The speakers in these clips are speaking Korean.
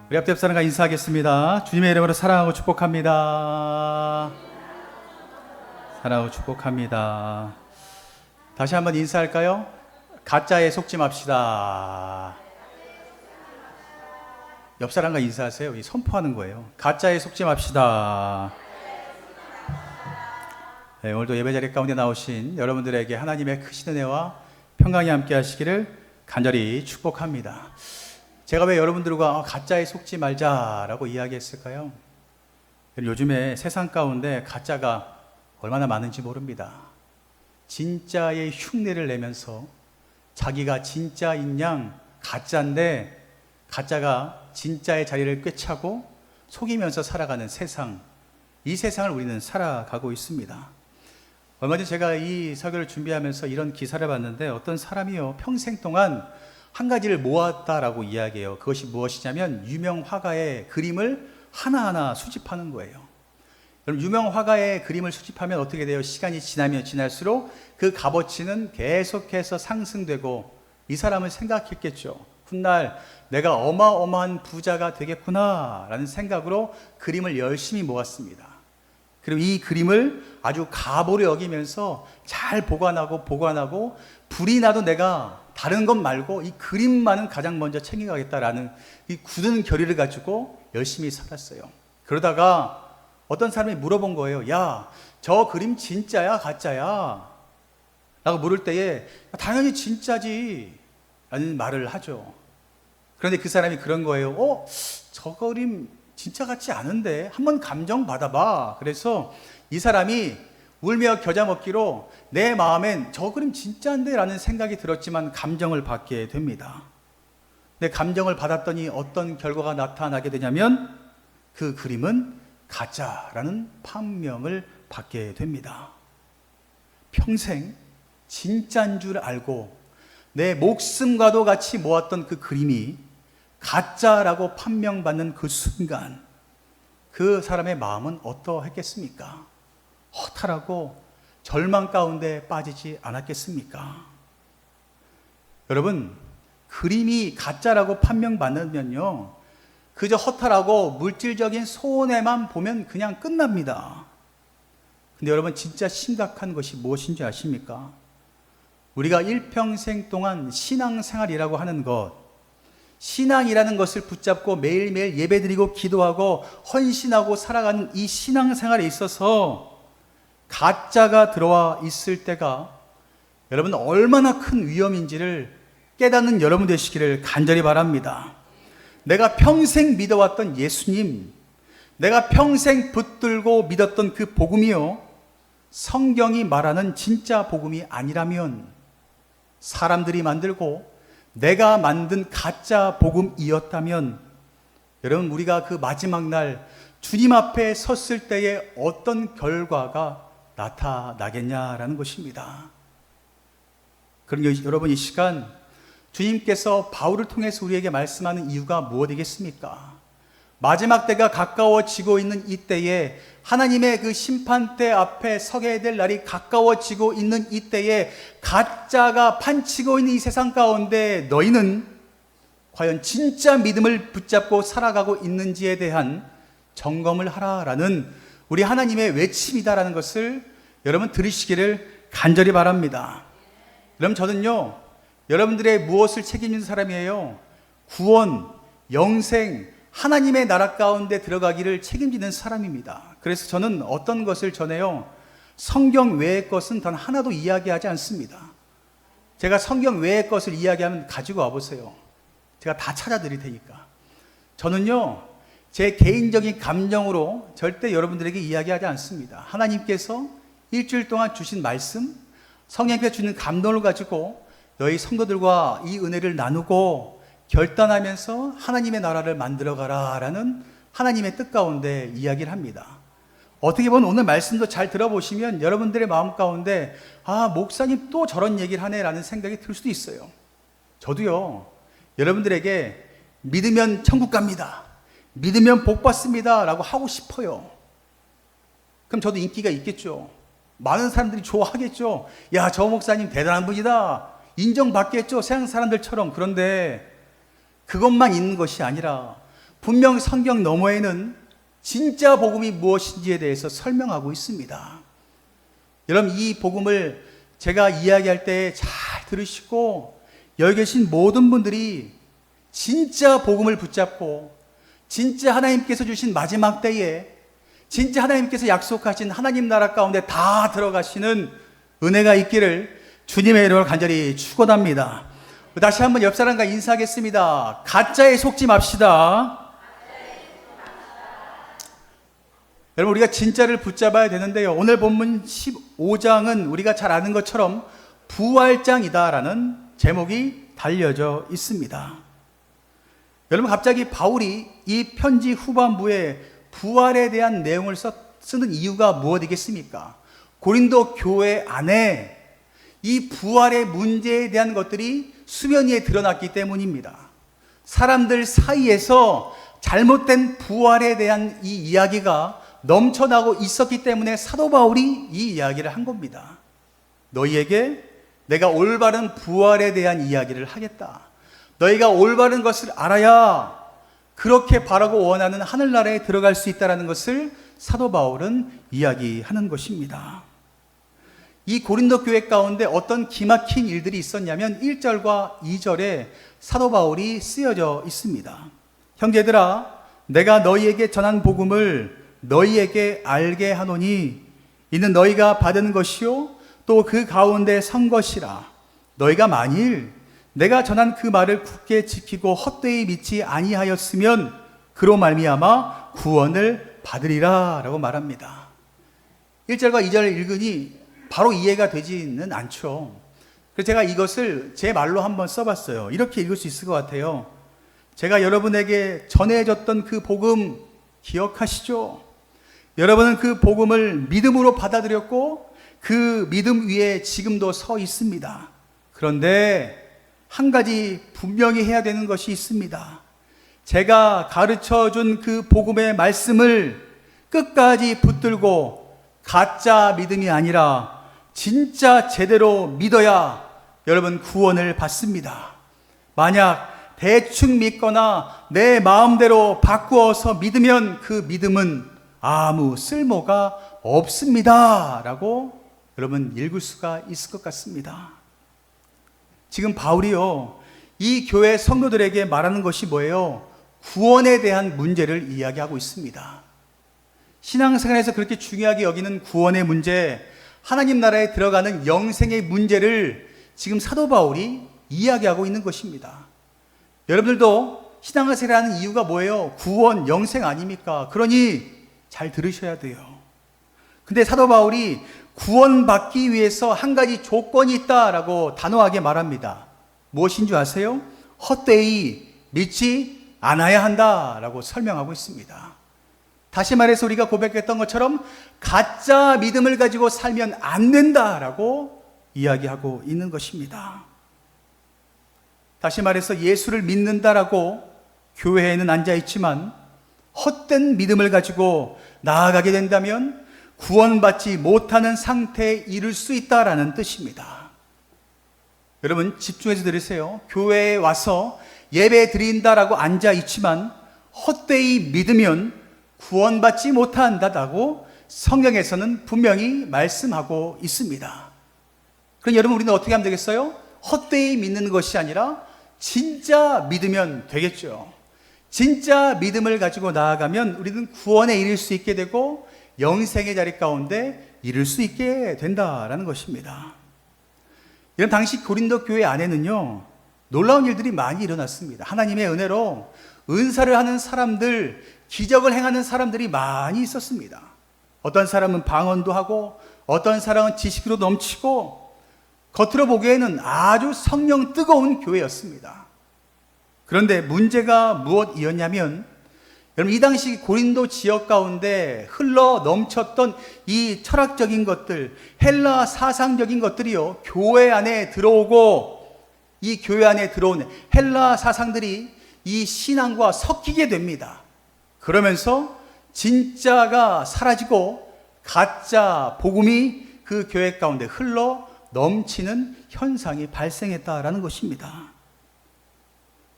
우리 앞에 사람과 인사하겠습니다. 주님의 이름으로 사랑하고 축복합니다. 사랑하고 축복합니다. 다시 한번 인사할까요? 가짜에 속지 맙시다. 옆 사람과 인사하세요. 선포하는 거예요. 가짜에 속지 맙시다. 네, 오늘도 예배자리 가운데 나오신 여러분들에게 하나님의 크신 은혜와 평강이 함께 하시기를 간절히 축복합니다. 제가 왜 여러분들과 가짜에 속지 말자라고 이야기했을까요? 요즘에 세상 가운데 가짜가 얼마나 많은지 모릅니다. 진짜의 흉내를 내면서 자기가 진짜인 양 가짜인데 가짜가 진짜의 자리를 꿰차고 속이면서 살아가는 세상, 이 세상을 우리는 살아가고 있습니다. 얼마 전에 제가 이 설교를 준비하면서 이런 기사를 봤는데 어떤 사람이요 평생 동안 한 가지를 모았다라고 이야기해요. 그것이 무엇이냐면 유명 화가의 그림을 하나하나 수집하는 거예요. 여러분, 유명 화가의 그림을 수집하면 어떻게 돼요? 시간이 지나면 지날수록 그 값어치는 계속해서 상승되고 이 사람은 생각했겠죠. 훗날 내가 어마어마한 부자가 되겠구나 라는 생각으로 그림을 열심히 모았습니다. 그리고 이 그림을 아주 가보로 여기면서 잘 보관하고 불이 나도 내가 다른 것 말고 이 그림만은 가장 먼저 챙겨가겠다라는 이 굳은 결의를 가지고 열심히 살았어요. 그러다가 어떤 사람이 물어본 거예요. 야, 저 그림 진짜야 가짜야? 라고 물을 때에 당연히 진짜지 라는 말을 하죠. 그런데 그 사람이 그런 거예요. 저 그림 진짜 같지 않은데 한번 감정 받아봐. 그래서 이 사람이 울며 겨자 먹기로 내 마음엔 저 그림 진짜인데 라는 생각이 들었지만 감정을 받게 됩니다. 근데 감정을 받았더니 어떤 결과가 나타나게 되냐면 그 그림은 가짜라는 판명을 받게 됩니다. 평생 진짜인 줄 알고 내 목숨과도 같이 모았던 그 그림이 가짜라고 판명받는 그 순간 그 사람의 마음은 어떠했겠습니까? 허탈하고 절망 가운데 빠지지 않았겠습니까? 여러분, 그림이 가짜라고 판명받으면요 그저 허탈하고 물질적인 손해만 보면 그냥 끝납니다. 근데 여러분, 진짜 심각한 것이 무엇인지 아십니까? 우리가 일평생 동안 신앙생활이라고 하는 것, 신앙이라는 것을 붙잡고 매일매일 예배드리고 기도하고 헌신하고 살아가는 이 신앙생활에 있어서 가짜가 들어와 있을 때가 여러분 얼마나 큰 위험인지를 깨닫는 여러분 되시기를 간절히 바랍니다. 내가 평생 믿어왔던 예수님, 내가 평생 붙들고 믿었던 그 복음이요 성경이 말하는 진짜 복음이 아니라면 사람들이 만들고 내가 만든 가짜 복음이었다면 여러분 우리가 그 마지막 날 주님 앞에 섰을 때에 어떤 결과가 나타나겠냐라는 것입니다. 그럼 여러분 이 시간 주님께서 바울을 통해서 우리에게 말씀하는 이유가 무엇이겠습니까? 마지막 때가 가까워지고 있는 이때에 하나님의 그 심판대 앞에 서게 될 날이 가까워지고 있는 이때에 가짜가 판치고 있는 이 세상 가운데 너희는 과연 진짜 믿음을 붙잡고 살아가고 있는지에 대한 점검을 하라라는 우리 하나님의 외침이다라는 것을 여러분 들으시기를 간절히 바랍니다. 여러분 저는요 여러분들의 무엇을 책임지는 사람이에요? 구원, 영생, 하나님의 나라 가운데 들어가기를 책임지는 사람입니다. 그래서 저는 어떤 것을 전해요? 성경 외의 것은 단 하나도 이야기하지 않습니다. 제가 성경 외의 것을 이야기하면 가지고 와보세요. 제가 다 찾아드릴 테니까. 저는요 제 개인적인 감정으로 절대 여러분들에게 이야기하지 않습니다. 하나님께서 일주일 동안 주신 말씀, 성령께서 주는 감동을 가지고 너희 성도들과 이 은혜를 나누고 결단하면서 하나님의 나라를 만들어가라 라는 하나님의 뜻 가운데 이야기를 합니다. 어떻게 보면 오늘 말씀도 잘 들어보시면 여러분들의 마음 가운데 목사님 또 저런 얘기를 하네 라는 생각이 들 수도 있어요. 저도요 여러분들에게 믿으면 천국 갑니다, 믿으면 복 받습니다 라고 하고 싶어요. 그럼 저도 인기가 있겠죠. 많은 사람들이 좋아하겠죠. 야, 저 목사님 대단한 분이다, 인정받겠죠. 세상 사람들처럼. 그런데 그것만 있는 것이 아니라 분명 성경 너머에는 진짜 복음이 무엇인지에 대해서 설명하고 있습니다. 여러분, 이 복음을 제가 이야기할 때 잘 들으시고 여기 계신 모든 분들이 진짜 복음을 붙잡고 진짜 하나님께서 주신 마지막 때에 진짜 하나님께서 약속하신 하나님 나라 가운데 다 들어가시는 은혜가 있기를 주님의 이름으로 간절히 축원합니다. 다시 한번 옆 사람과 인사하겠습니다. 가짜에 속지 맙시다. 여러분, 우리가 진짜를 붙잡아야 되는데요. 오늘 본문 15장은 우리가 잘 아는 것처럼 부활장이다라는 제목이 달려져 있습니다. 여러분, 갑자기 바울이 이 편지 후반부에 부활에 대한 내용을 쓰는 이유가 무엇이겠습니까? 고린도 교회 안에 이 부활의 문제에 대한 것들이 수면 위에 드러났기 때문입니다. 사람들 사이에서 잘못된 부활에 대한 이 이야기가 넘쳐나고 있었기 때문에 사도 바울이 이 이야기를 한 겁니다. 너희에게 내가 올바른 부활에 대한 이야기를 하겠다. 너희가 올바른 것을 알아야 그렇게 바라고 원하는 하늘나라에 들어갈 수 있다는 것을 사도 바울은 이야기하는 것입니다. 이 고린도 교회 가운데 어떤 기막힌 일들이 있었냐면 1절과 2절에 사도 바울이 쓰여져 있습니다. 형제들아, 내가 너희에게 전한 복음을 너희에게 알게 하노니 이는 너희가 받은 것이요 또 그 가운데 선 것이라. 너희가 만일 내가 전한 그 말을 굳게 지키고 헛되이 믿지 아니하였으면 그로 말미암아 구원을 받으리라 라고 말합니다. 1절과 2절을 읽으니 바로 이해가 되지는 않죠. 그래서 제가 이것을 제 말로 한번 써봤어요. 이렇게 읽을 수 있을 것 같아요. 제가 여러분에게 전해줬던 그 복음 기억하시죠? 여러분은 그 복음을 믿음으로 받아들였고 그 믿음 위에 지금도 서 있습니다. 그런데 한 가지 분명히 해야 되는 것이 있습니다. 제가 가르쳐준 그 복음의 말씀을 끝까지 붙들고 가짜 믿음이 아니라 진짜 제대로 믿어야 여러분 구원을 받습니다. 만약 대충 믿거나 내 마음대로 바꾸어서 믿으면 그 믿음은 아무 쓸모가 없습니다 라고 여러분 읽을 수가 있을 것 같습니다. 지금 바울이요, 이 교회 성도들에게 말하는 것이 뭐예요? 구원에 대한 문제를 이야기하고 있습니다. 신앙생활에서 그렇게 중요하게 여기는 구원의 문제, 하나님 나라에 들어가는 영생의 문제를 지금 사도 바울이 이야기하고 있는 것입니다. 여러분들도 신앙생활을 하는 이유가 뭐예요? 구원, 영생 아닙니까? 그러니 잘 들으셔야 돼요. 근데 사도 바울이 구원받기 위해서 한 가지 조건이 있다라고 단호하게 말합니다. 무엇인 줄 아세요? 헛되이 믿지 않아야 한다라고 설명하고 있습니다. 다시 말해서 우리가 고백했던 것처럼 가짜 믿음을 가지고 살면 안 된다라고 이야기하고 있는 것입니다. 다시 말해서 예수를 믿는다라고 교회에는 앉아있지만 헛된 믿음을 가지고 나아가게 된다면 구원받지 못하는 상태에 이를 수 있다라는 뜻입니다. 여러분 집중해서 들으세요. 교회에 와서 예배 드린다라고 앉아있지만 헛되이 믿으면 구원받지 못한다고 성경에서는 분명히 말씀하고 있습니다. 그럼 여러분 우리는 어떻게 하면 되겠어요? 헛되이 믿는 것이 아니라 진짜 믿으면 되겠죠. 진짜 믿음을 가지고 나아가면 우리는 구원에 이를 수 있게 되고 영생의 자리 가운데 이를 수 있게 된다라는 것입니다. 이런 당시 고린도 교회 안에는요, 놀라운 일들이 많이 일어났습니다. 하나님의 은혜로 은사를 하는 사람들, 기적을 행하는 사람들이 많이 있었습니다. 어떤 사람은 방언도 하고 어떤 사람은 지식으로 넘치고 겉으로 보기에는 아주 성령 뜨거운 교회였습니다. 그런데 문제가 무엇이었냐면 여러분 이 당시 고린도 지역 가운데 흘러 넘쳤던 이 철학적인 것들, 헬라 사상적인 것들이요, 교회 안에 들어오고 이 교회 안에 들어온 헬라 사상들이 이 신앙과 섞이게 됩니다. 그러면서 진짜가 사라지고 가짜 복음이 그 교회 가운데 흘러 넘치는 현상이 발생했다라는 것입니다.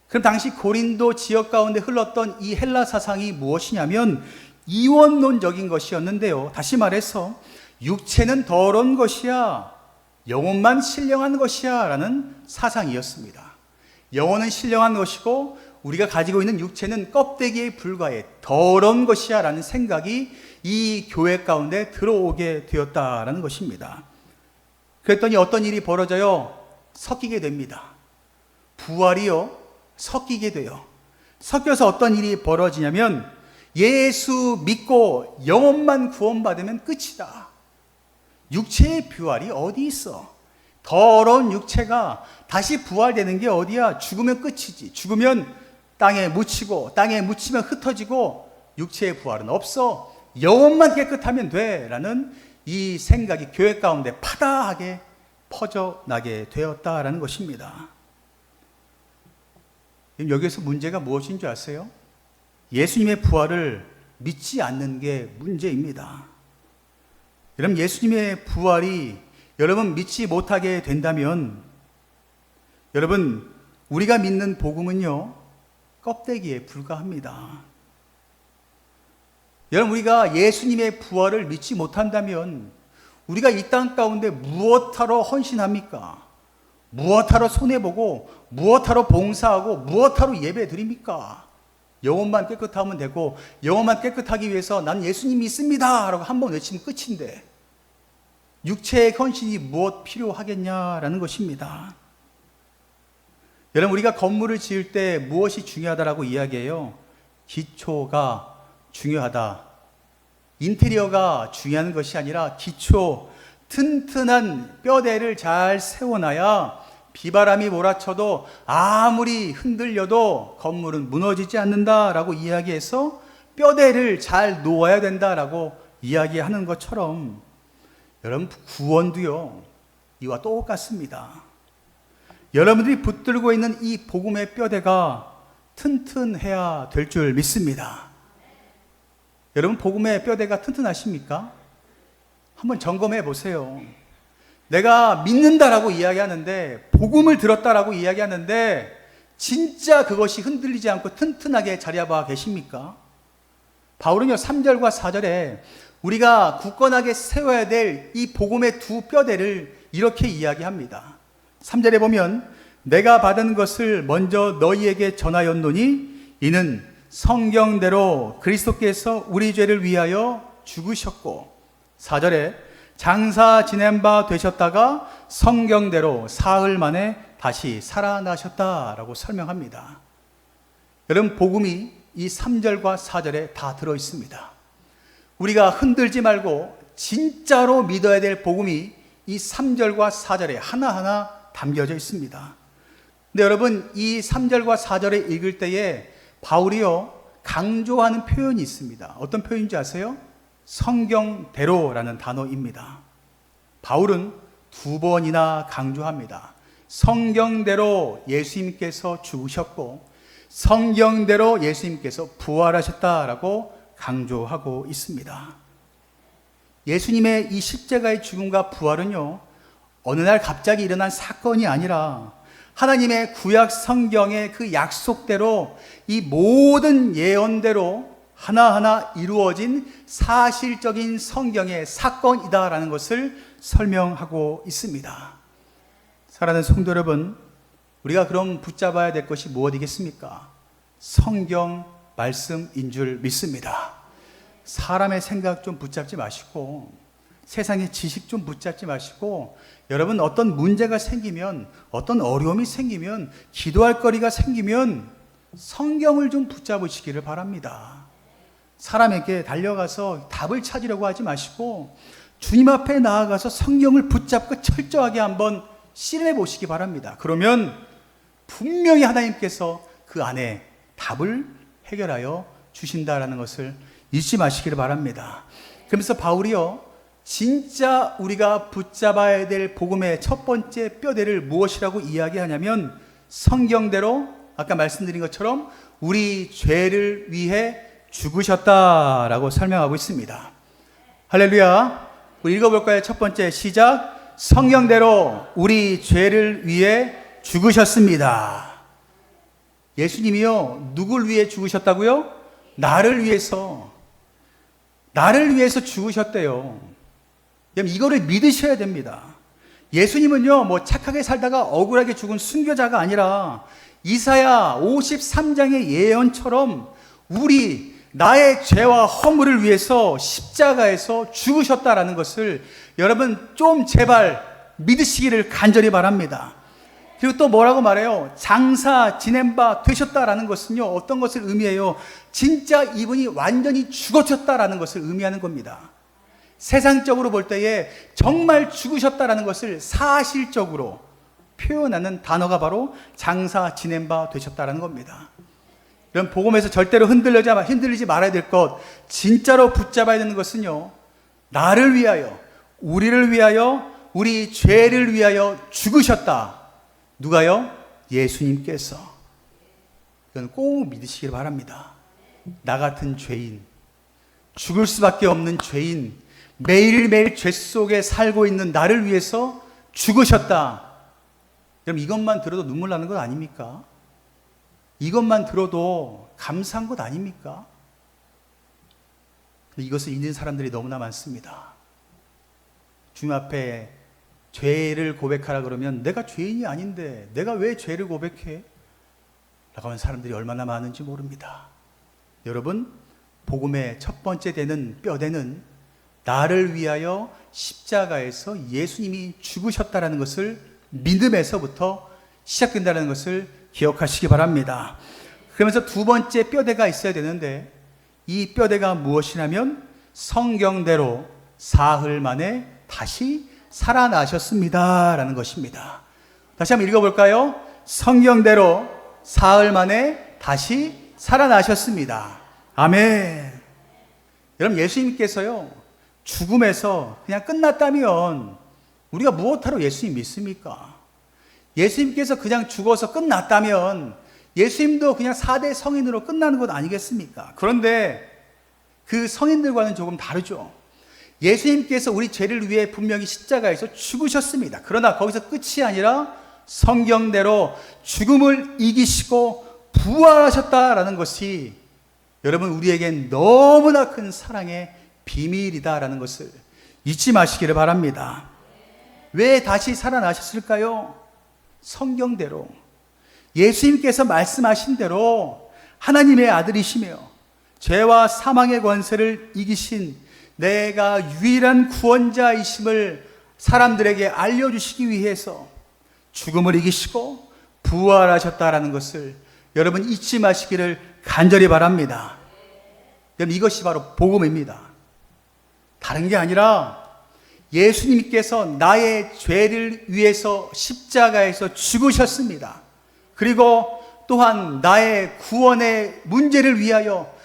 그럼 당시 고린도 지역 가운데 흘렀던 이 헬라 사상이 무엇이냐면 이원론적인 것이었는데요. 다시 말해서 육체는 더러운 것이야, 영혼만 신령한 것이야 라는 사상이었습니다. 영혼은 신령한 것이고 우리가 가지고 있는 육체는 껍데기에 불과해 더러운 것이야 라는 생각이 이 교회 가운데 들어오게 되었다라는 것입니다. 그랬더니 어떤 일이 벌어져요? 섞이게 됩니다. 부활이요, 섞이게 돼요. 섞여서 어떤 일이 벌어지냐면 예수 믿고 영혼만 구원받으면 끝이다. 육체의 부활이 어디 있어? 더러운 육체가 다시 부활되는 게 어디야? 죽으면 끝이지. 죽으면 땅에 묻히고 땅에 묻히면 흩어지고 육체의 부활은 없어. 영혼만 깨끗하면 돼 라는 이 생각이 교회 가운데 파다하게 퍼져나게 되었다라는 것입니다. 여기에서 문제가 무엇인 줄 아세요? 예수님의 부활을 믿지 않는 게 문제입니다. 여러분, 예수님의 부활이 여러분 믿지 못하게 된다면 여러분, 우리가 믿는 복음은요 껍데기에 불과합니다. 여러분, 우리가 예수님의 부활을 믿지 못한다면 우리가 이 땅 가운데 무엇하러 헌신합니까? 무엇하러 손해보고 무엇하러 봉사하고 무엇하러 예배 드립니까? 영혼만 깨끗하면 되고 영혼만 깨끗하기 위해서 난 예수님 믿습니다 라고 한번 외치면 끝인데 육체의 헌신이 무엇 필요하겠냐라는 것입니다. 여러분, 우리가 건물을 지을 때 무엇이 중요하다라고 이야기해요? 기초가 중요하다. 인테리어가 중요한 것이 아니라 기초, 튼튼한 뼈대를 잘 세워놔야 비바람이 몰아쳐도 아무리 흔들려도 건물은 무너지지 않는다라고 이야기해서 뼈대를 잘 놓아야 된다라고 이야기하는 것처럼 여러분, 구원도요 이와 똑같습니다. 여러분들이 붙들고 있는 이 복음의 뼈대가 튼튼해야 될 줄 믿습니다. 여러분, 복음의 뼈대가 튼튼하십니까? 한번 점검해 보세요. 내가 믿는다라고 이야기하는데, 복음을 들었다라고 이야기하는데 진짜 그것이 흔들리지 않고 튼튼하게 자리잡아 계십니까? 바울은요 3절과 4절에 우리가 굳건하게 세워야 될 이 복음의 두 뼈대를 이렇게 이야기합니다. 3절에 보면 내가 받은 것을 먼저 너희에게 전하였노니 이는 성경대로 그리스도께서 우리 죄를 위하여 죽으셨고, 4절에 장사 지낸 바 되셨다가 성경대로 사흘 만에 다시 살아나셨다라고 설명합니다. 여러분, 복음이 이 3절과 4절에 다 들어있습니다. 우리가 흔들지 말고 진짜로 믿어야 될 복음이 이 3절과 4절에 하나하나 담겨져 있습니다. 근데 여러분, 이 3절과 4절에 읽을 때에 바울이요 강조하는 표현이 있습니다. 어떤 표현인지 아세요? 성경대로라는 단어입니다. 바울은 두 번이나 강조합니다. 성경대로 예수님께서 죽으셨고 성경대로 예수님께서 부활하셨다라고 강조하고 있습니다. 예수님의 이 십자가의 죽음과 부활은요 어느 날 갑자기 일어난 사건이 아니라 하나님의 구약 성경의 그 약속대로 이 모든 예언대로 하나하나 이루어진 사실적인 성경의 사건이다라는 것을 설명하고 있습니다. 사랑하는 성도 여러분, 우리가 그럼 붙잡아야 될 것이 무엇이겠습니까? 성경 말씀인 줄 믿습니다. 사람의 생각 좀 붙잡지 마시고 세상의 지식 좀 붙잡지 마시고 여러분, 어떤 문제가 생기면, 어떤 어려움이 생기면, 기도할 거리가 생기면 성경을 좀 붙잡으시기를 바랍니다. 사람에게 달려가서 답을 찾으려고 하지 마시고 주님 앞에 나아가서 성경을 붙잡고 철저하게 한번 씨름해 보시기 바랍니다. 그러면 분명히 하나님께서 그 안에 답을 해결하여 주신다라는 것을 잊지 마시기를 바랍니다. 그러면서 바울이요 진짜 우리가 붙잡아야 될 복음의 첫 번째 뼈대를 무엇이라고 이야기하냐면 성경대로 아까 말씀드린 것처럼 우리 죄를 위해 죽으셨다라고 설명하고 있습니다. 할렐루야. 우리 읽어볼까요? 첫 번째 시작. 성경대로 우리 죄를 위해 죽으셨습니다. 예수님이요, 누굴 위해 죽으셨다고요? 나를 위해서 죽으셨대요. 여러분, 이거를 믿으셔야 됩니다. 예수님은요, 뭐 착하게 살다가 억울하게 죽은 순교자가 아니라 이사야 53장의 예언처럼 나의 죄와 허물을 위해서 십자가에서 죽으셨다라는 것을 여러분 좀 제발 믿으시기를 간절히 바랍니다. 그리고 또 뭐라고 말해요? 장사 지낸 바 되셨다라는 것은요, 어떤 것을 의미해요? 진짜 이분이 완전히 죽으셨다라는 것을 의미하는 겁니다. 세상적으로 볼 때에 정말 죽으셨다라는 것을 사실적으로 표현하는 단어가 바로 장사 지낸 바 되셨다라는 겁니다. 이런 복음에서 절대로 흔들리지 말아야 될 것, 진짜로 붙잡아야 되는 것은요, 나를 위하여, 우리를 위하여, 우리 죄를 위하여 죽으셨다. 누가요? 예수님께서. 이건 꼭 믿으시길 바랍니다. 나 같은 죄인, 죽을 수밖에 없는 죄인, 매일매일 죄 속에 살고 있는 나를 위해서 죽으셨다. 여러분, 이것만 들어도 눈물 나는 것 아닙니까? 이것만 들어도 감사한 것 아닙니까? 이것을 잊는 사람들이 너무나 많습니다. 주님 앞에 죄를 고백하라 그러면 내가 죄인이 아닌데 내가 왜 죄를 고백해? 라고 하는 사람들이 얼마나 많은지 모릅니다. 여러분, 복음의 첫 번째 되는 뼈대는 나를 위하여 십자가에서 예수님이 죽으셨다는 것을 믿음에서부터 시작된다는 것을 기억하시기 바랍니다. 그러면서 두 번째 뼈대가 있어야 되는데, 이 뼈대가 무엇이냐면 성경대로 사흘 만에 다시 살아나셨습니다 라는 것입니다. 다시 한번 읽어볼까요? 성경대로 사흘 만에 다시 살아나셨습니다. 아멘. 여러분, 예수님께서요, 죽음에서 그냥 끝났다면 우리가 무엇하러 예수님 믿습니까? 예수님께서 그냥 죽어서 끝났다면 예수님도 그냥 4대 성인으로 끝나는 것 아니겠습니까? 그런데 그 성인들과는 조금 다르죠. 예수님께서 우리 죄를 위해 분명히 십자가에서 죽으셨습니다. 그러나 거기서 끝이 아니라 성경대로 죽음을 이기시고 부활하셨다라는 것이 여러분, 우리에겐 너무나 큰 사랑의 비밀이다라는 것을 잊지 마시기를 바랍니다. 왜 다시 살아나셨을까요? 성경대로, 예수님께서 말씀하신 대로 하나님의 아들이시며 죄와 사망의 권세를 이기신 내가 유일한 구원자이심을 사람들에게 알려주시기 위해서 죽음을 이기시고 부활하셨다라는 것을 여러분 잊지 마시기를 간절히 바랍니다. 여러분, 이것이 바로 복음입니다. 다른 게 아니라 예수님께서 나의 죄를 위해서 십자가에서 죽으셨습니다. 그리고 또한 나의 구원의 문제를 위하여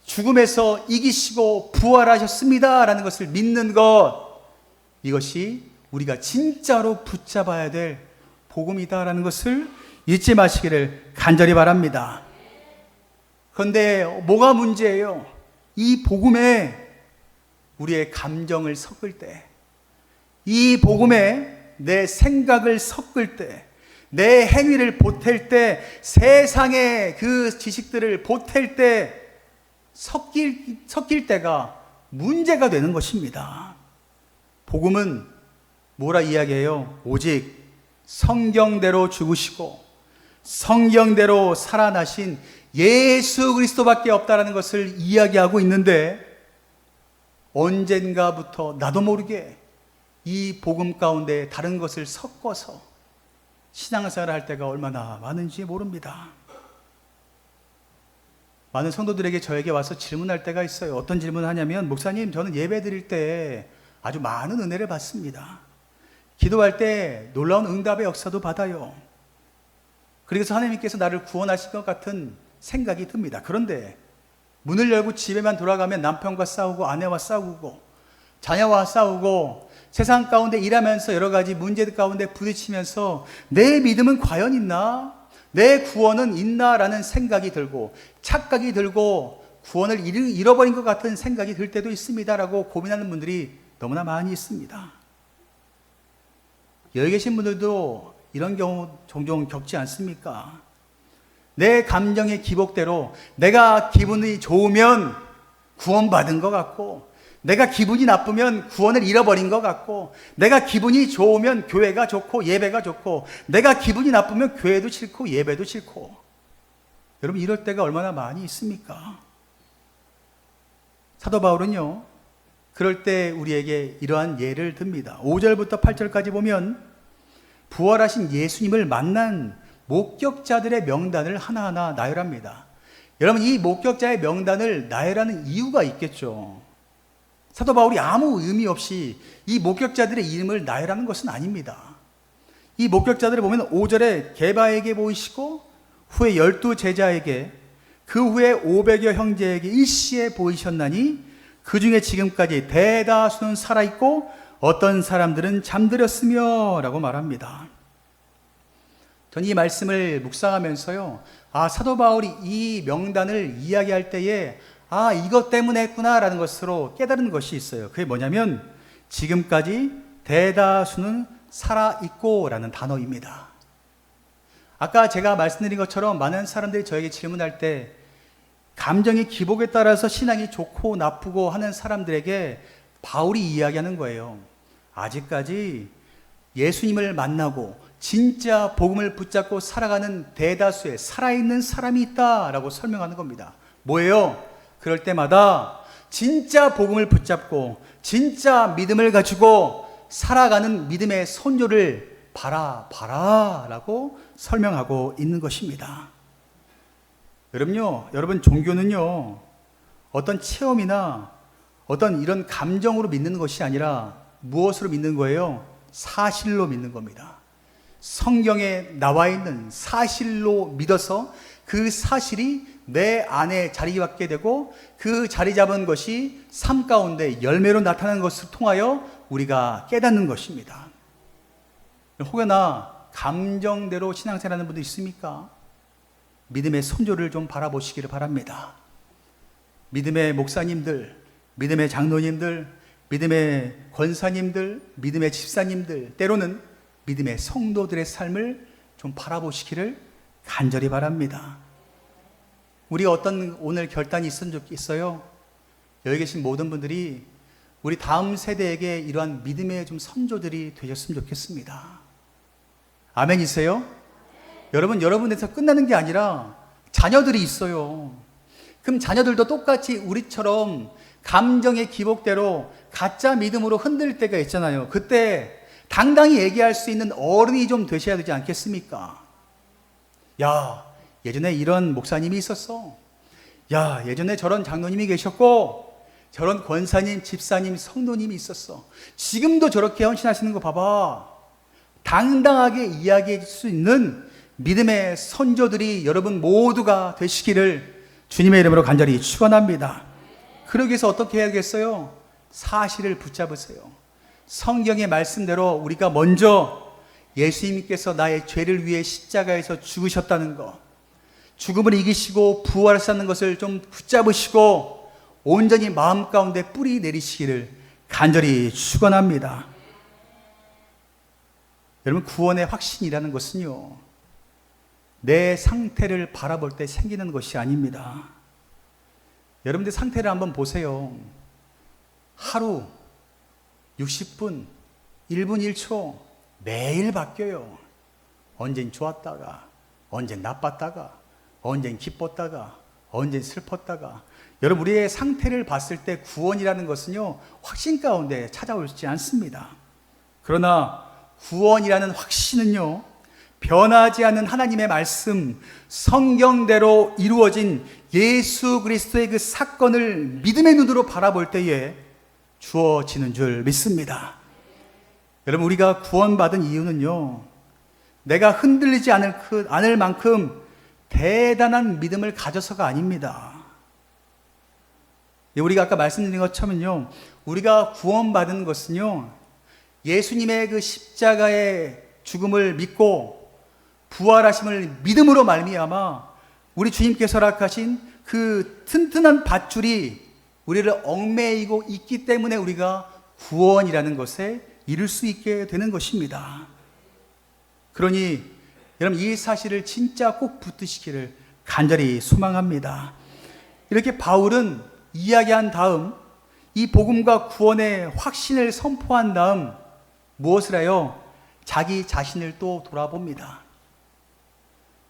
죽음에서 이기시고 부활하셨습니다 라는 것을 믿는 것, 이것이 우리가 진짜로 붙잡아야 될 복음이다라는 것을 잊지 마시기를 간절히 바랍니다. 그런데 뭐가 문제예요? 이 복음에 우리의 감정을 섞을 때, 이 복음에 내 생각을 섞을 때, 내 행위를 보탤 때, 세상의 그 지식들을 보탤 때 섞일 때가 문제가 되는 것입니다. 복음은 뭐라 이야기해요? 오직 성경대로 죽으시고 성경대로 살아나신 예수 그리스도밖에 없다라는 것을 이야기하고 있는데, 언젠가부터 나도 모르게 이 복음 가운데 다른 것을 섞어서 신앙생활을 할 때가 얼마나 많은지 모릅니다. 많은 성도들에게 저에게 와서 질문할 때가 있어요. 어떤 질문을 하냐면, 목사님, 저는 예배 드릴 때 아주 많은 은혜를 받습니다. 기도할 때 놀라운 응답의 역사도 받아요. 그래서 하나님께서 나를 구원하실 것 같은 생각이 듭니다. 그런데 문을 열고 집에만 돌아가면 남편과 싸우고 아내와 싸우고 자녀와 싸우고 세상 가운데 일하면서 여러 가지 문제들 가운데 부딪히면서 내 믿음은 과연 있나? 내 구원은 있나라는 생각이 들고 착각이 들고 구원을 잃어버린 것 같은 생각이 들 때도 있습니다라고 고민하는 분들이 너무나 많이 있습니다. 여기 계신 분들도 이런 경우 종종 겪지 않습니까? 내 감정의 기복대로 내가 기분이 좋으면 구원받은 것 같고, 내가 기분이 나쁘면 구원을 잃어버린 것 같고, 내가 기분이 좋으면 교회가 좋고 예배가 좋고, 내가 기분이 나쁘면 교회도 싫고 예배도 싫고. 여러분, 이럴 때가 얼마나 많이 있습니까? 사도 바울은요, 그럴 때 우리에게 이러한 예를 듭니다. 5절부터 8절까지 보면 부활하신 예수님을 만난 목격자들의 명단을 하나하나 나열합니다. 여러분, 이 목격자의 명단을 나열하는 이유가 있겠죠. 사도 바울이 아무 의미 없이 이 목격자들의 이름을 나열하는 것은 아닙니다. 이 목격자들을 보면 5절에 게바에게 보이시고, 후에 12 제자에게, 그 후에 500여 형제에게 일시에 보이셨나니 그 중에 지금까지 대다수는 살아있고 어떤 사람들은 잠들었으며 라고 말합니다. 전 이 말씀을 묵상하면서요, 사도 바울이 이 명단을 이야기할 때에 이것 때문에 했구나라는 것으로 깨달은 것이 있어요. 그게 뭐냐면 지금까지 대다수는 살아있고 라는 단어입니다. 아까 제가 말씀드린 것처럼 많은 사람들이 저에게 질문할 때 감정의 기복에 따라서 신앙이 좋고 나쁘고 하는 사람들에게 바울이 이야기하는 거예요. 아직까지 예수님을 만나고 진짜 복음을 붙잡고 살아가는 대다수의 살아있는 사람이 있다라고 설명하는 겁니다. 뭐예요? 그럴 때마다 진짜 복음을 붙잡고 진짜 믿음을 가지고 살아가는 믿음의 선조를 봐라 라고 설명하고 있는 것입니다. 여러분, 종교는요, 어떤 체험이나 어떤 이런 감정으로 믿는 것이 아니라 무엇으로 믿는 거예요? 사실로 믿는 겁니다. 성경에 나와 있는 사실로 믿어서 그 사실이 내 안에 자리 잡게 되고, 그 자리 잡은 것이 삶 가운데 열매로 나타나는 것을 통하여 우리가 깨닫는 것입니다. 혹여나 감정대로 신앙생활하는 분도 있습니까? 믿음의 선조를 좀 바라보시기를 바랍니다. 믿음의 목사님들, 믿음의 장로님들, 믿음의 권사님들, 믿음의 집사님들, 때로는 믿음의 성도들의 삶을 좀 바라보시기를 간절히 바랍니다. 우리가 어떤 오늘 결단이 있으면 좋겠어요? 여기 계신 모든 분들이 우리 다음 세대에게 이러한 믿음의 좀 선조들이 되셨으면 좋겠습니다. 아멘이세요? 여러분에서 끝나는 게 아니라 자녀들이 있어요. 그럼 자녀들도 똑같이 우리처럼 감정의 기복대로 가짜 믿음으로 흔들 때가 있잖아요. 그때 당당히 얘기할 수 있는 어른이 좀 되셔야 되지 않겠습니까? 야, 예전에 이런 목사님이 있었어. 야, 예전에 저런 장로님이 계셨고, 저런 권사님, 집사님, 성도님이 있었어. 지금도 저렇게 헌신하시는 거 봐봐. 당당하게 이야기할 수 있는 믿음의 선조들이 여러분 모두가 되시기를 주님의 이름으로 간절히 축원합니다. 그러기 위해서 어떻게 해야겠어요? 사실을 붙잡으세요. 성경의 말씀대로 우리가 먼저 예수님께서 나의 죄를 위해 십자가에서 죽으셨다는 것, 죽음을 이기시고 부활하셨다는 것을 좀 붙잡으시고 온전히 마음 가운데 뿌리 내리시기를 간절히 축원합니다. 여러분, 구원의 확신이라는 것은요, 내 상태를 바라볼 때 생기는 것이 아닙니다. 여러분들 상태를 한번 보세요. 하루, 60분, 1분 1초 매일 바뀌어요. 언젠 좋았다가, 언젠 나빴다가, 언젠 기뻤다가, 언젠 슬펐다가. 여러분, 우리의 상태를 봤을 때 구원이라는 것은요, 확신 가운데 찾아오지 않습니다. 그러나 구원이라는 확신은요, 변하지 않는 하나님의 말씀, 성경대로 이루어진 예수 그리스도의 그 사건을 믿음의 눈으로 바라볼 때에 주어지는 줄 믿습니다. 여러분, 우리가 구원받은 이유는요, 내가 흔들리지 않을 만큼 대단한 믿음을 가져서가 아닙니다. 우리가 아까 말씀드린 것처럼요, 우리가 구원받은 것은요, 예수님의 그 십자가의 죽음을 믿고 부활하심을 믿음으로 말미암아 우리 주님께서 허락하신 그 튼튼한 밧줄이 우리를 얽매이고 있기 때문에 우리가 구원이라는 것에 이룰 수 있게 되는 것입니다. 그러니 여러분 이 사실을 진짜 꼭 붙드시기를 간절히 소망합니다. 이렇게 바울은 이야기한 다음 이 복음과 구원의 확신을 선포한 다음 무엇을 해요? 자기 자신을 또 돌아봅니다.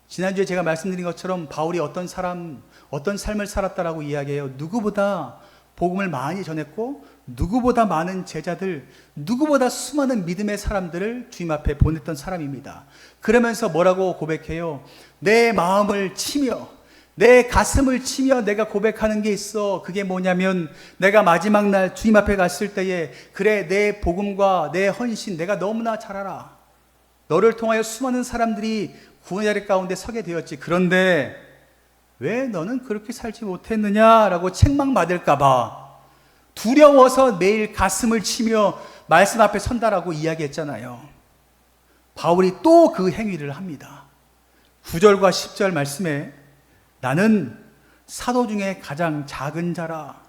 지난주에 제가 말씀드린 것처럼 바울이 어떤 삶을 살았다라고 이야기해요. 누구보다 복음을 많이 전했고 누구보다 많은 제자들, 누구보다 수많은 믿음의 사람들을 주님 앞에 보냈던 사람입니다. 그러면서 뭐라고 고백해요? 내 마음을 치며 내 가슴을 치며 내가 고백하는 게 있어. 그게 뭐냐면 내가 마지막 날 주님 앞에 갔을 때에 그래 내 복음과 내 헌신 내가 너무나 잘 알아. 너를 통하여 수많은 사람들이 구원의 자리 가운데 서게 되었지. 그런데 왜 너는 그렇게 살지 못했느냐라고 책망받을까 봐 두려워서 매일 가슴을 치며 말씀 앞에 선다라고 이야기했잖아요. 바울이 또 그 행위를 합니다. 9절과 10절 말씀에 나는 사도 중에 가장 작은 자라.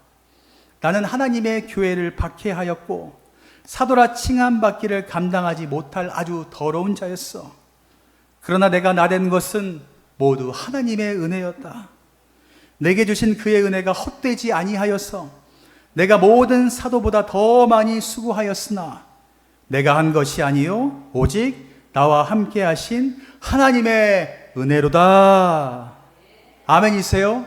나는 하나님의 교회를 박해하였고 사도라 칭함받기를 감당하지 못할 아주 더러운 자였어. 그러나 내가 나댄 것은 모두 하나님의 은혜였다. 내게 주신 그의 은혜가 헛되지 아니하여서 내가 모든 사도보다 더 많이 수고하였으나 내가 한 것이 아니요 오직 나와 함께 하신 하나님의 은혜로다. 아멘이세요?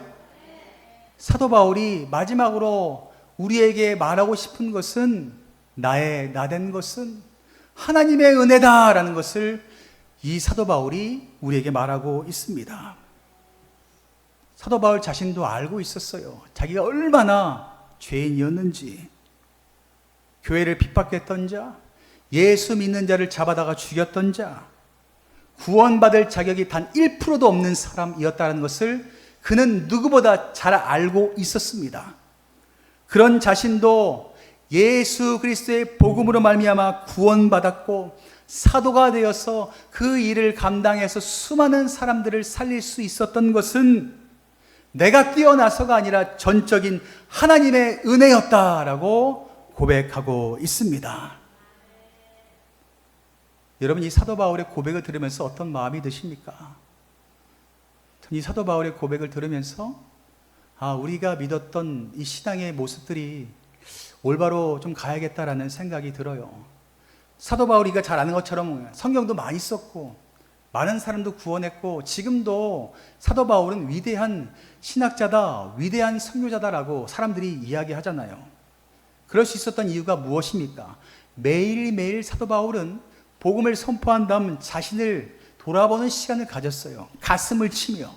사도 바울이 마지막으로 우리에게 말하고 싶은 것은 나된 것은 하나님의 은혜다라는 것을 이 사도 바울이 우리에게 말하고 있습니다. 사도 바울 자신도 알고 있었어요. 자기가 얼마나 죄인이었는지. 교회를 핍박했던 자, 예수 믿는 자를 잡아다가 죽였던 자, 구원받을 자격이 단 1%도 없는 사람이었다는 것을 그는 누구보다 잘 알고 있었습니다. 그런 자신도 예수 그리스도의 복음으로 말미암아 구원받았고 사도가 되어서 그 일을 감당해서 수많은 사람들을 살릴 수 있었던 것은 내가 뛰어나서가 아니라 전적인 하나님의 은혜였다라고 고백하고 있습니다. 여러분 이 사도 바울의 고백을 들으면서 어떤 마음이 드십니까? 이 사도 바울의 고백을 들으면서 우리가 믿었던 이 신앙의 모습들이 올바로 좀 가야겠다라는 생각이 들어요. 사도 바울이가 잘 아는 것처럼 성경도 많이 썼고 많은 사람도 구원했고 지금도 사도 바울은 위대한 신학자다, 위대한 선교자다라고 사람들이 이야기하잖아요. 그럴 수 있었던 이유가 무엇입니까? 매일매일 사도 바울은 복음을 선포한 다음 자신을 돌아보는 시간을 가졌어요. 가슴을 치며.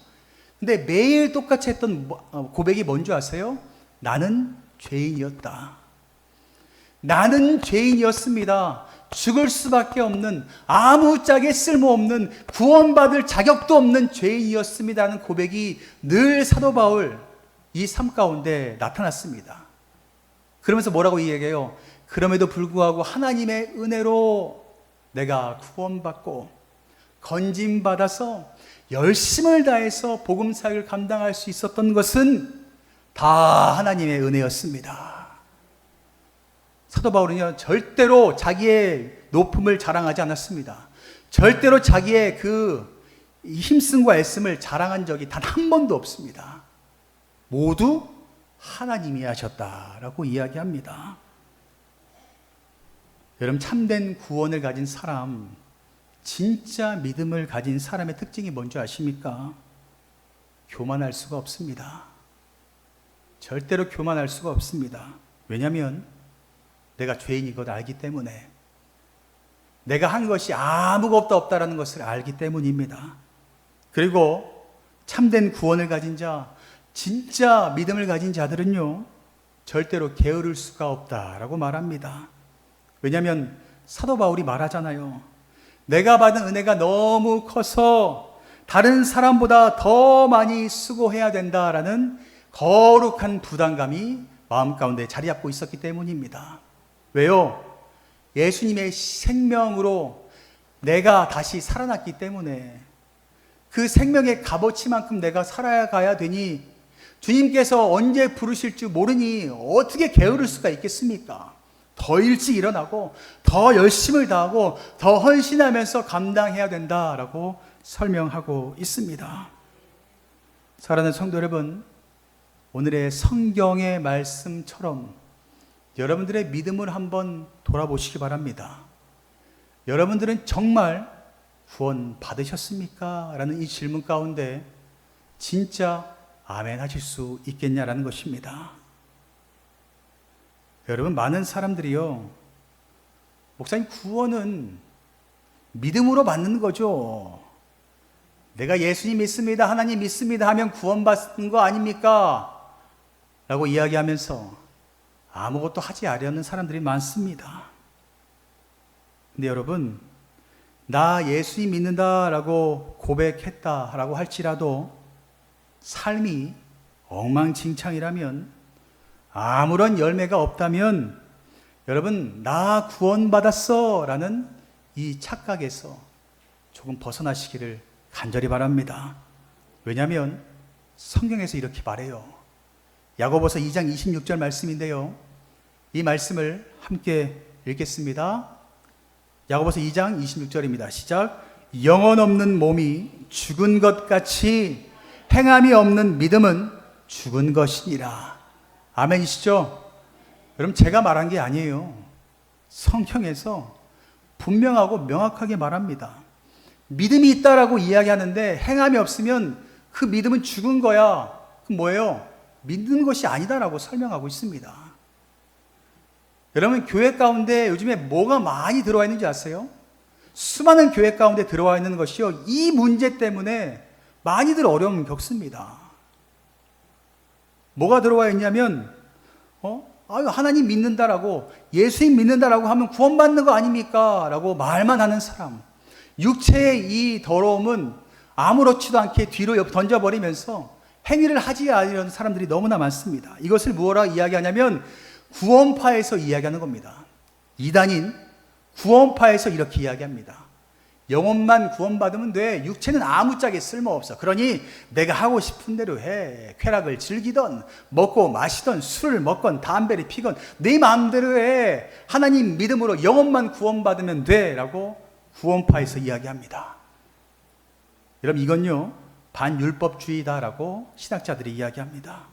근데 매일 똑같이 했던 고백이 뭔지 아세요? 나는 죄인이었다. 나는 죄인이었습니다. 죽을 수밖에 없는 아무짝에 쓸모없는 구원받을 자격도 없는 죄인이었습니다라는 고백이 늘 사도 바울 이 삶 가운데 나타났습니다. 그러면서 뭐라고 이야기해요? 그럼에도 불구하고 하나님의 은혜로 내가 구원받고 건짐받아서 열심을 다해서 복음 사역을 감당할 수 있었던 것은 다 하나님의 은혜였습니다. 사도 바울은요, 절대로 자기의 높음을 자랑하지 않았습니다. 절대로 자기의 그 힘씀과 애씀을 자랑한 적이 단 한 번도 없습니다. 모두 하나님이 하셨다라고 이야기합니다. 여러분, 참된 구원을 가진 사람, 진짜 믿음을 가진 사람의 특징이 뭔지 아십니까? 교만할 수가 없습니다. 절대로 교만할 수가 없습니다. 왜냐하면 내가 죄인인 걸 알기 때문에, 내가 한 것이 아무것도 없다라는 것을 알기 때문입니다. 그리고 참된 구원을 가진 자, 진짜 믿음을 가진 자들은요, 절대로 게으를 수가 없다라고 말합니다. 왜냐하면 사도 바울이 말하잖아요. 내가 받은 은혜가 너무 커서 다른 사람보다 더 많이 수고해야 된다라는 거룩한 부담감이 마음 가운데 자리 잡고 있었기 때문입니다. 왜요? 예수님의 생명으로 내가 다시 살아났기 때문에 그 생명의 값어치만큼 내가 살아가야 되니 주님께서 언제 부르실 줄 모르니 어떻게 게으를 수가 있겠습니까? 더 더 일찍 일어나고 더 열심을 다하고 더 헌신하면서 감당해야 된다라고 설명하고 있습니다. 사랑하는 성도 여러분, 오늘의 성경의 말씀처럼 여러분들의 믿음을 한번 돌아보시기 바랍니다. 여러분들은 정말 구원 받으셨습니까? 라는 이 질문 가운데 진짜 아멘 하실 수 있겠냐라는 것입니다. 여러분, 많은 사람들이요, 목사님, 구원은 믿음으로 받는 거죠. 내가 예수님 믿습니다, 하나님 믿습니다 하면 구원받는 거 아닙니까? 라고 이야기하면서 아무것도 하지 않으려는 사람들이 많습니다. 근데 여러분, 나 예수님 믿는다라고 고백했다라고 할지라도 삶이 엉망진창이라면, 아무런 열매가 없다면 여러분, 나 구원받았어 라는 이 착각에서 조금 벗어나시기를 간절히 바랍니다. 왜냐하면 성경에서 이렇게 말해요. 야고보서 2장 26절 말씀인데요, 이 말씀을 함께 읽겠습니다. 야고보서 2장 26절입니다. 시작. 영혼 없는 몸이 죽은 것 같이 행함이 없는 믿음은 죽은 것이니라. 아멘이시죠? 여러분, 제가 말한 게 아니에요. 성경에서 분명하고 명확하게 말합니다. 믿음이 있다라고 이야기하는데 행함이 없으면 그 믿음은 죽은 거야. 그럼 뭐예요? 믿는 것이 아니다라고 설명하고 있습니다. 여러분, 교회 가운데 요즘에 뭐가 많이 들어와 있는지 아세요? 수많은 교회 가운데 들어와 있는 것이요, 이 문제 때문에 많이들 어려움 겪습니다. 뭐가 들어와 있냐면 하나님 믿는다라고, 예수님 믿는다라고 하면 구원받는 거 아닙니까? 라고 말만 하는 사람. 육체의 이 더러움은 아무렇지도 않게 뒤로 던져버리면서 행위를 하지 않으려는 사람들이 너무나 많습니다. 이것을 무엇라 이야기하냐면 구원파에서 이야기하는 겁니다. 이단인 구원파에서 이렇게 이야기합니다. 영혼만 구원받으면 돼. 육체는 아무짝에 쓸모없어. 그러니 내가 하고 싶은 대로 해. 쾌락을 즐기던, 먹고 마시던, 술을 먹건 담배를 피건 네 마음대로 해. 하나님 믿음으로 영혼만 구원받으면 돼 라고 구원파에서 이야기합니다. 여러분, 이건요 반율법주의다라고 신학자들이 이야기합니다.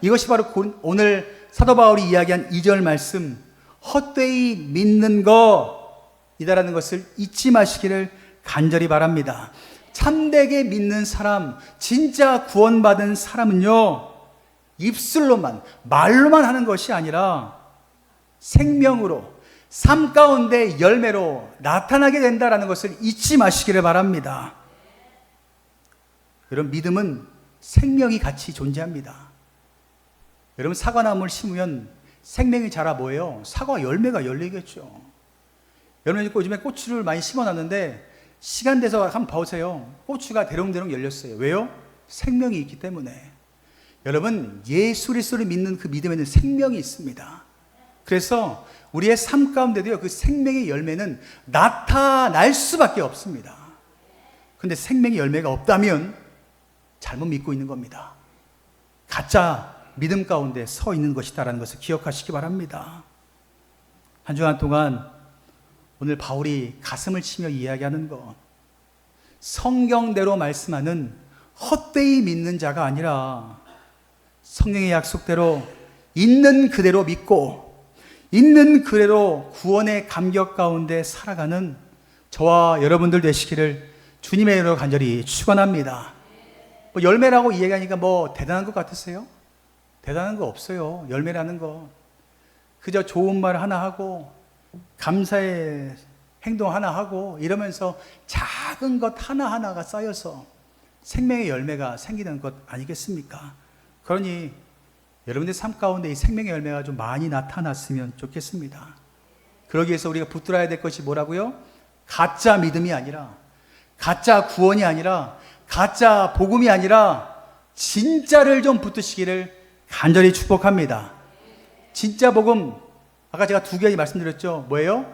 이것이 바로 오늘 사도 바울이 이야기한 2절 말씀, 헛되이 믿는 이다라는 것을 잊지 마시기를 간절히 바랍니다. 참되게 믿는 사람, 진짜 구원받은 사람은요, 입술로만, 말로만 하는 것이 아니라 생명으로, 삶 가운데 열매로 나타나게 된다는 것을 잊지 마시기를 바랍니다. 여러분, 믿음은 생명이 같이 존재합니다. 여러분, 사과나무를 심으면 생명이 자라 뭐예요? 사과 열매가 열리겠죠. 여러분, 요즘에 고추를 많이 심어놨는데 시간 돼서 한번 보세요. 고추가 대롱대롱 열렸어요. 왜요? 생명이 있기 때문에. 여러분, 예수 그리스도를 믿는 그 믿음에는 생명이 있습니다. 그래서 우리의 삶 가운데도요, 그 생명의 열매는 나타날 수밖에 없습니다. 그런데 생명의 열매가 없다면 잘못 믿고 있는 겁니다. 가짜 믿음 가운데 서 있는 것이다라는 것을 기억하시기 바랍니다. 한 주간 동안 오늘 바울이 가슴을 치며 이야기하는 것, 성경대로 말씀하는 헛되이 믿는 자가 아니라 성경의 약속대로 있는 그대로 믿고 있는 그대로 구원의 감격 가운데 살아가는 저와 여러분들 되시기를 주님의 이름으로 간절히 축원합니다. 열매라고 이야기하니까 뭐 대단한 것 같으세요? 대단한 거 없어요. 열매라는 거 그저 좋은 말 하나 하고 감사의 행동 하나 하고 이러면서 작은 것 하나하나가 쌓여서 생명의 열매가 생기는 것 아니겠습니까? 그러니 여러분들 삶 가운데 이 생명의 열매가 좀 많이 나타났으면 좋겠습니다. 그러기 위해서 우리가 붙들어야 될 것이 뭐라고요? 가짜 믿음이 아니라, 가짜 구원이 아니라, 가짜 복음이 아니라 진짜를 좀 붙드시기를 간절히 축복합니다. 진짜 복음, 아까 제가 두 가지 말씀드렸죠. 뭐예요?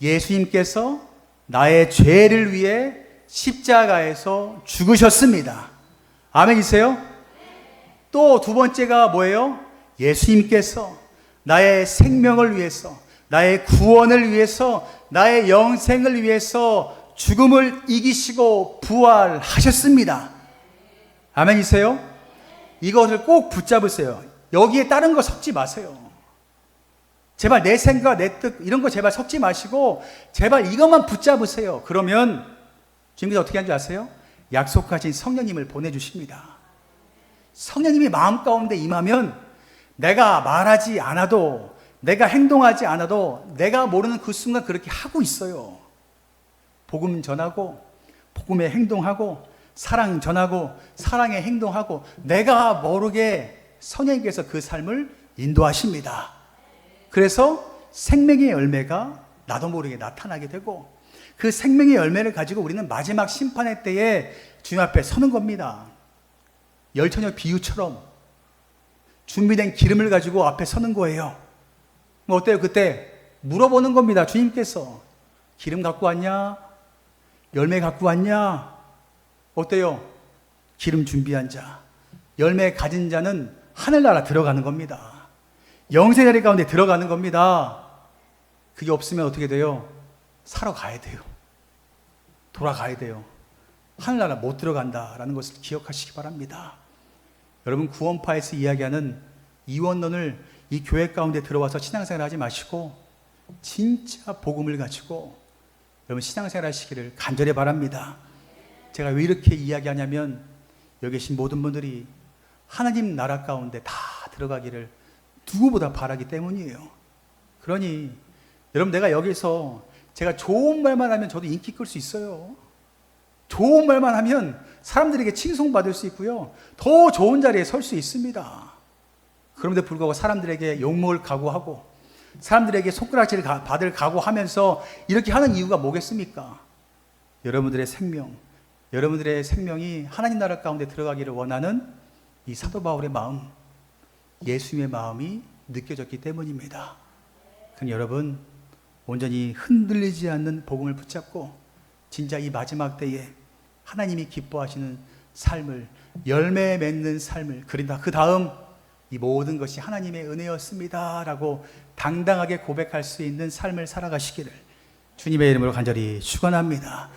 예수님께서 나의 죄를 위해 십자가에서 죽으셨습니다. 아멘이세요? 또 두 번째가 뭐예요? 예수님께서 나의 생명을 위해서, 나의 구원을 위해서, 나의 영생을 위해서 죽음을 이기시고 부활하셨습니다. 아멘이세요? 이것을 꼭 붙잡으세요. 여기에 다른 거 섞지 마세요. 제발 내 생각, 내 뜻 이런 거 제발 섞지 마시고 제발 이것만 붙잡으세요. 그러면 주님께서 어떻게 하는지 아세요? 약속하신 성령님을 보내주십니다. 성령님이 마음 가운데 임하면 내가 말하지 않아도, 내가 행동하지 않아도 내가 모르는 그 순간 그렇게 하고 있어요. 복음 전하고, 복음에 행동하고, 사랑 전하고, 사랑에 행동하고, 내가 모르게 성령님께서 그 삶을 인도하십니다. 그래서 생명의 열매가 나도 모르게 나타나게 되고, 그 생명의 열매를 가지고 우리는 마지막 심판의 때에 주님 앞에 서는 겁니다. 열처녀 비유처럼 준비된 기름을 가지고 앞에 서는 거예요. 어때요? 그때 물어보는 겁니다. 주님께서 기름 갖고 왔냐? 열매 갖고 왔냐? 어때요? 기름 준비한 자, 열매 가진 자는 하늘나라 들어가는 겁니다. 영생 자리 가운데 들어가는 겁니다. 그게 없으면 어떻게 돼요? 사러 가야 돼요. 돌아가야 돼요. 하늘나라 못 들어간다라는 것을 기억하시기 바랍니다. 여러분, 구원파에서 이야기하는 이원론을 이 교회 가운데 들어와서 신앙생활 하지 마시고 진짜 복음을 가지고 여러분 신앙생활 하시기를 간절히 바랍니다. 제가 왜 이렇게 이야기하냐면 여기 계신 모든 분들이 하나님 나라 가운데 다 들어가기를 누구보다 바라기 때문이에요. 그러니 여러분, 내가 여기서 제가 좋은 말만 하면 저도 인기 끌 수 있어요. 좋은 말만 하면 사람들에게 칭송받을 수 있고요. 더 좋은 자리에 설 수 있습니다. 그런데 불구하고 사람들에게 욕먹을 각오하고 사람들에게 손가락질 받을 각오하면서 이렇게 하는 이유가 뭐겠습니까? 여러분들의 생명, 여러분들의 생명이 하나님 나라 가운데 들어가기를 원하는 이 사도 바울의 마음, 예수님의 마음이 느껴졌기 때문입니다. 그럼 여러분, 온전히 흔들리지 않는 복음을 붙잡고 진짜 이 마지막 때에 하나님이 기뻐하시는 삶을, 열매 맺는 삶을, 그 다음 이 모든 것이 하나님의 은혜였습니다 라고 당당하게 고백할 수 있는 삶을 살아가시기를 주님의 이름으로 간절히 축원합니다.